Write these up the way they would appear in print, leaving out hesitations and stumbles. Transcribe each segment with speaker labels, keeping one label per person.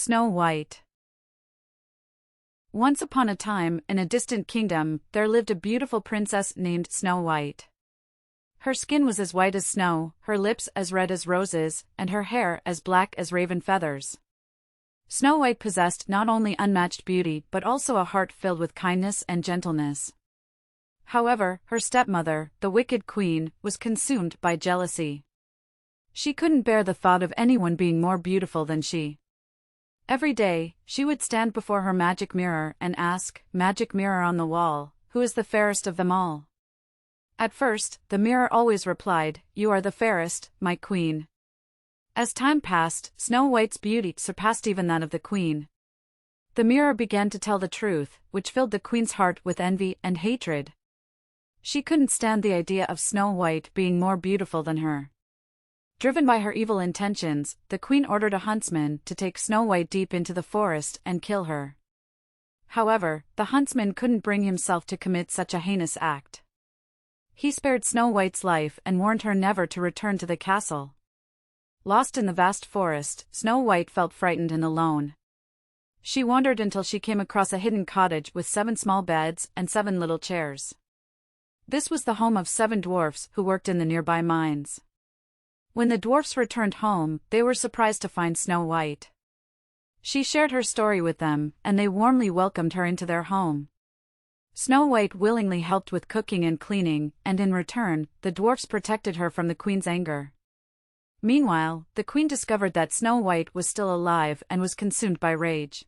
Speaker 1: Snow White. Once upon a time, in a distant kingdom, there lived a beautiful princess named Snow White. Her skin was as white as snow, her lips as red as roses, and her hair as black as raven feathers. Snow White possessed not only unmatched beauty but also a heart filled with kindness and gentleness. However, her stepmother, the wicked queen, was consumed by jealousy. She couldn't bear the thought of anyone being more beautiful than she. Every day, she would stand before her magic mirror and ask, "Magic mirror on the wall, who is the fairest of them all?" At first, the mirror always replied, "You are the fairest, my queen." As time passed, Snow White's beauty surpassed even that of the queen. The mirror began to tell the truth, which filled the queen's heart with envy and hatred. She couldn't stand the idea of Snow White being more beautiful than her. Driven by her evil intentions, the queen ordered a huntsman to take Snow White deep into the forest and kill her. However, the huntsman couldn't bring himself to commit such a heinous act. He spared Snow White's life and warned her never to return to the castle. Lost in the vast forest, Snow White felt frightened and alone. She wandered until she came across a hidden cottage with 7 small beds and 7 little chairs. This was the home of 7 dwarfs who worked in the nearby mines. When the dwarfs returned home, they were surprised to find Snow White. She shared her story with them, and they warmly welcomed her into their home. Snow White willingly helped with cooking and cleaning, and in return, the dwarfs protected her from the queen's anger. Meanwhile, the queen discovered that Snow White was still alive and was consumed by rage.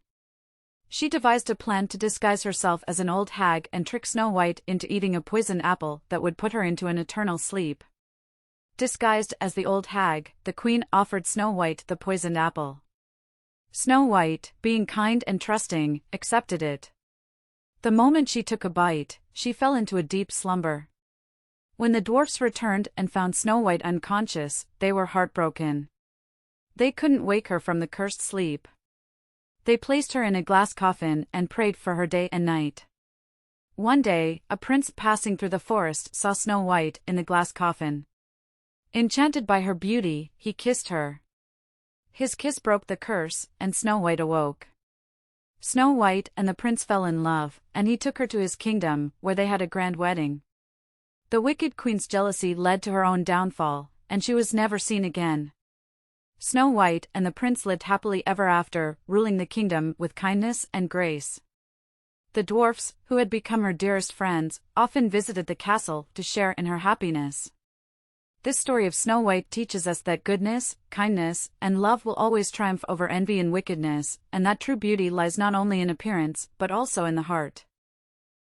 Speaker 1: She devised a plan to disguise herself as an old hag and trick Snow White into eating a poison apple that would put her into an eternal sleep. Disguised as the old hag, the queen offered Snow White the poisoned apple. Snow White, being kind and trusting, accepted it. The moment she took a bite, she fell into a deep slumber. When the dwarfs returned and found Snow White unconscious, they were heartbroken. They couldn't wake her from the cursed sleep. They placed her in a glass coffin and prayed for her day and night. One day, a prince passing through the forest saw Snow White in the glass coffin. Enchanted by her beauty, he kissed her. His kiss broke the curse, and Snow White awoke. Snow White and the prince fell in love, and he took her to his kingdom, where they had a grand wedding. The wicked queen's jealousy led to her own downfall, and she was never seen again. Snow White and the prince lived happily ever after, ruling the kingdom with kindness and grace. The dwarfs, who had become her dearest friends, often visited the castle to share in her happiness. This story of Snow White teaches us that goodness, kindness, and love will always triumph over envy and wickedness, and that true beauty lies not only in appearance but also in the heart.